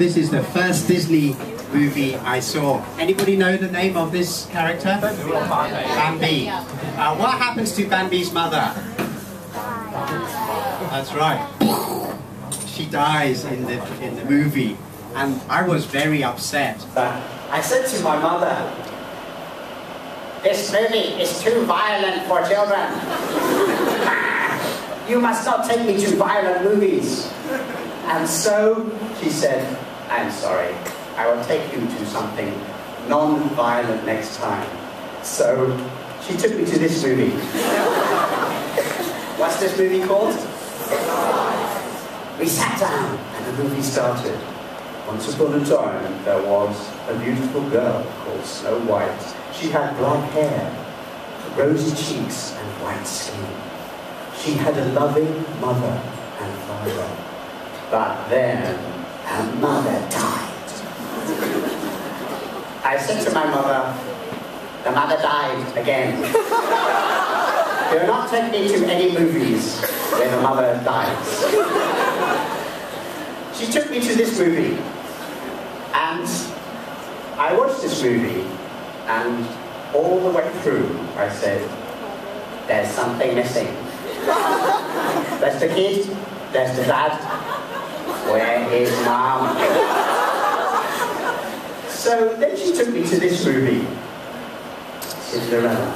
This is the first Disney movie I saw. Anybody know the name of this character? Bambi. What happens to Bambi's mother? That's right. She dies in the movie, and I was very upset. I said to my mother, "This movie is too violent for children. You must not take me to violent movies." And so she said, "I'm sorry, I will take you to something non-violent next time." So she took me to this movie. What's this movie called? We sat down and the movie started. Once upon a time there was a beautiful girl called Snow White. She had black hair, rosy cheeks and white skin. She had a loving mother and father. But then her mother died. I said to my mother, "The mother died again. Do not take me to any movies where the mother dies." She took me to this movie, and I watched this movie, and all the way through I said, "There's something missing. There's the kid, there's the dad, where is Mom?" So then she took me to this movie, Cinderella.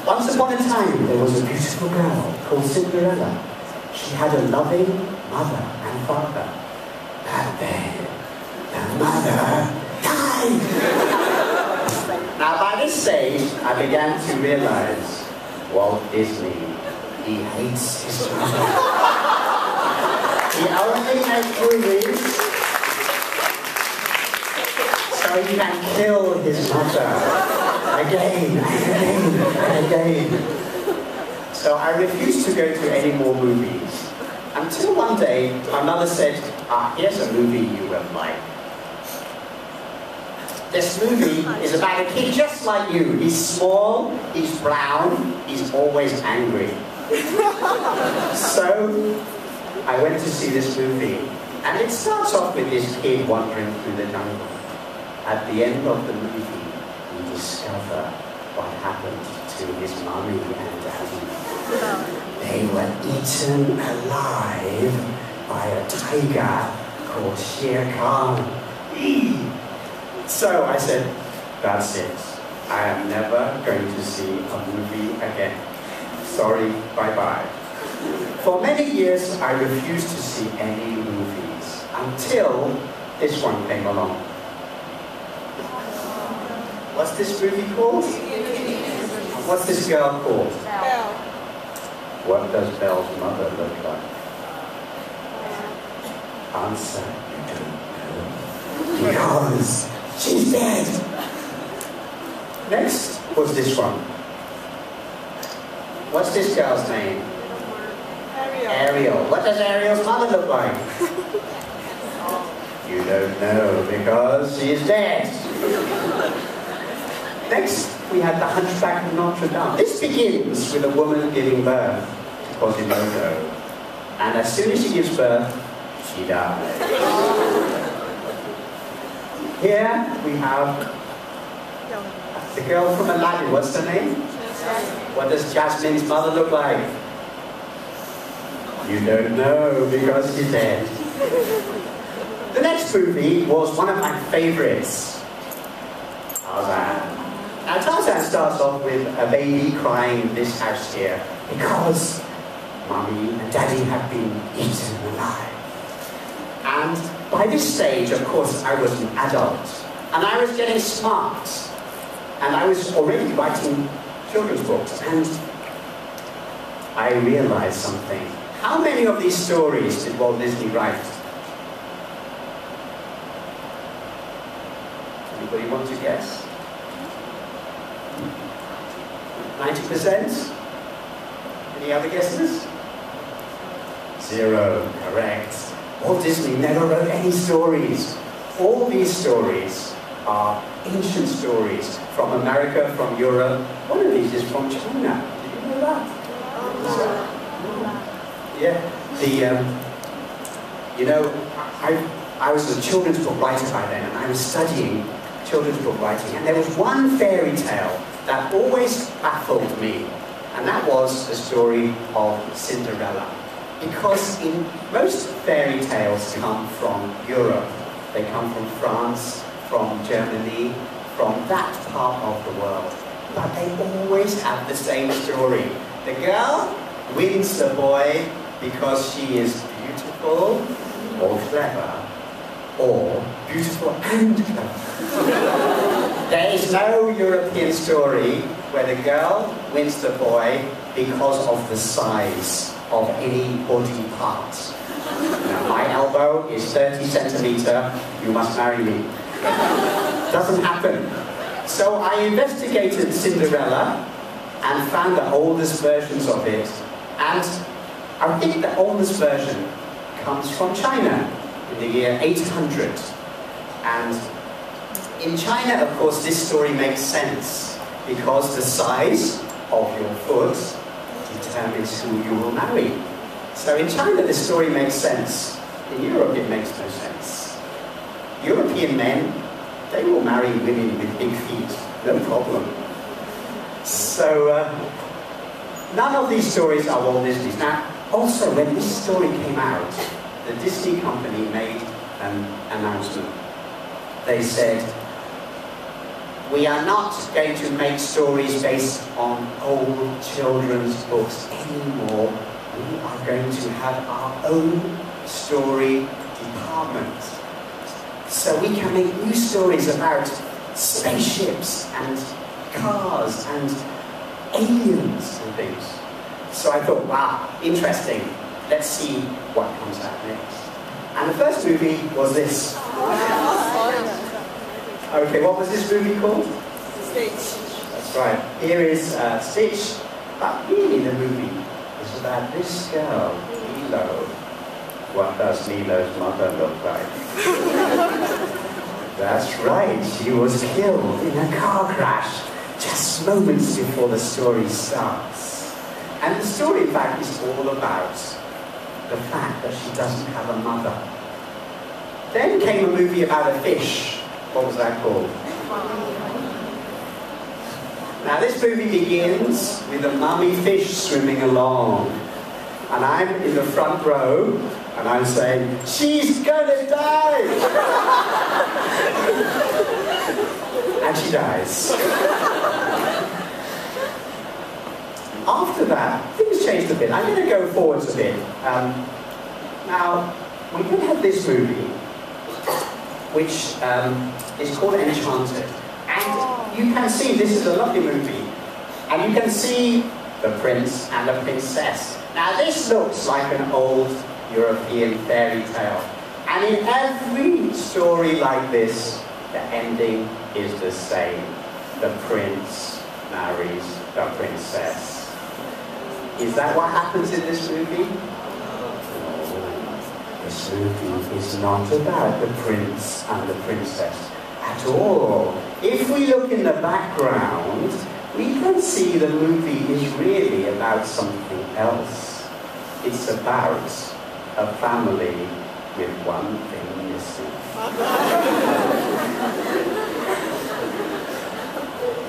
Once upon a time there was a beautiful girl called Cinderella. She had a loving mother and father. But then the mother died. Now by this stage I began to realize Walt Disney, he hates his mother. He only makes movies so he can kill his mother again and again. So I refused to go to any more movies. Until one day, my mother said, "Here's a movie you will like. This movie is about a kid just like you. He's small, he's brown, he's always angry." So I went to see this movie, and it starts off with this kid wandering through the jungle. At the end of the movie, we discover what happened to his mommy and daddy. They were eaten alive by a tiger called Shere Khan. So I said, "That's it. I am never going to see a movie again. Sorry, bye-bye." For many years, I refused to see any movies until this one came along. What's this movie called? What's this girl called? Belle. What does Belle's mother look like? Answer, you don't know. Because she's dead. Next was this one. What's this girl's name? Ariel. What does Ariel's mother look like? You don't know because she's dead. Next, we had the Hunchback of Notre Dame. This begins with a woman giving birth to Quasimodo. And as soon as she gives birth, she dies. Here we have the girl from Aladdin. What's her name? What does Jasmine's mother look like? You don't know because she's dead. The next movie was one of my favorites, Tarzan. Now Tarzan starts off with a baby crying in this house here because Mummy and Daddy have been eaten alive. And by this stage, of course, I was an adult. And I was getting smart. And I was already writing children's books. And I realized something. How many of these stories did Walt Disney write? Anybody want to guess? 90%? Any other guesses? 0. Correct. Walt Disney never wrote any stories. All these stories are ancient stories from America, from Europe. One of these is from China. Did you know that? Yeah. You know, I was a children's book writer by then, and I was studying children's book writing, and there was one fairy tale that always baffled me, and that was the story of Cinderella. Because in most fairy tales come from Europe. They come from France, from Germany, from that part of the world. But they always have the same story. The girl wins the boy because she is beautiful or clever, or beautiful and clever. There is no European story where the girl wins the boy because of the size of any body part. Now, my elbow is 30 centimeter, you must marry me. Doesn't happen. So I investigated Cinderella and found the oldest versions of it, and I think the oldest version comes from China in the year 800. And in China, of course, this story makes sense because the size of your foot determines who you will marry. So in China, the story makes sense. In Europe, it makes no sense. European men, they will marry women with big feet, no problem. So none of these stories are Walt Disney's. Now, also, when this story came out, the Disney company made an announcement. They said, we are not going to make stories based on old children's books anymore. We are going to have our own story department. So we can make new stories about spaceships and cars and aliens and things. So I thought, wow, interesting. Let's see what comes out next. And the first movie was this. Okay, what was this movie called? Stitch. That's right. Here is Stitch. But really the movie is about this girl, Lilo. What does Lilo's mother look like? That's right, she was killed in a car crash just moments before the story starts. And the story, in fact, is all about the fact that she doesn't have a mother. Then came a movie about a fish. What was that called? Now this movie begins with a mummy fish swimming along. And I'm in the front row, and I'm saying, she's gonna die! And she dies. After that, things changed a bit. I'm going to go forwards a bit. Now, we then have this movie, which is called Enchanted. And you can see, this is a lovely movie, and you can see the prince and the princess. Now this looks like an old European fairy tale. And in every story like this, the ending is the same. The prince marries the princess. Is that what happens in this movie? No. This movie is not about the prince and the princess at all. If we look in the background, we can see the movie is really about something else. It's about a family with one thing missing.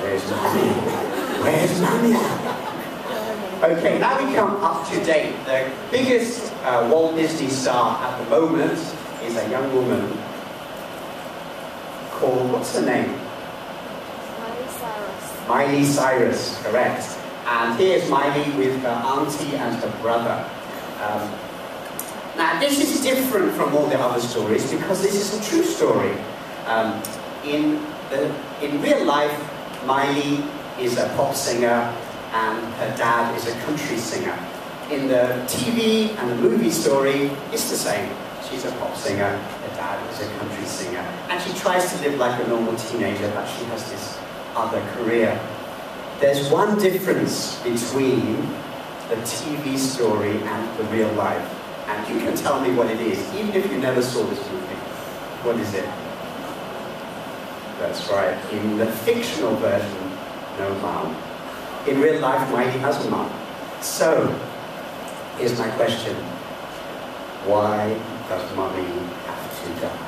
Where's Mommy? Where's Mommy? Okay, now we come up to date. The biggest Walt Disney star at the moment is a young woman called, what's her name? Miley Cyrus, correct. And here's Miley with her auntie and her brother. Now this is different from all the other stories because this is a true story. In real life, Miley is a pop singer and her dad is a country singer. In the TV and the movie story, it's the same. She's a pop singer, her dad is a country singer. And she tries to live like a normal teenager, but she has this other career. There's one difference between the TV story and the real life. And you can tell me what it is, even if you never saw this movie. What is it? That's right. In the fictional version, no mom. In real life, Miley has a mom. So, here's my question. Why does Mommy have to teacher.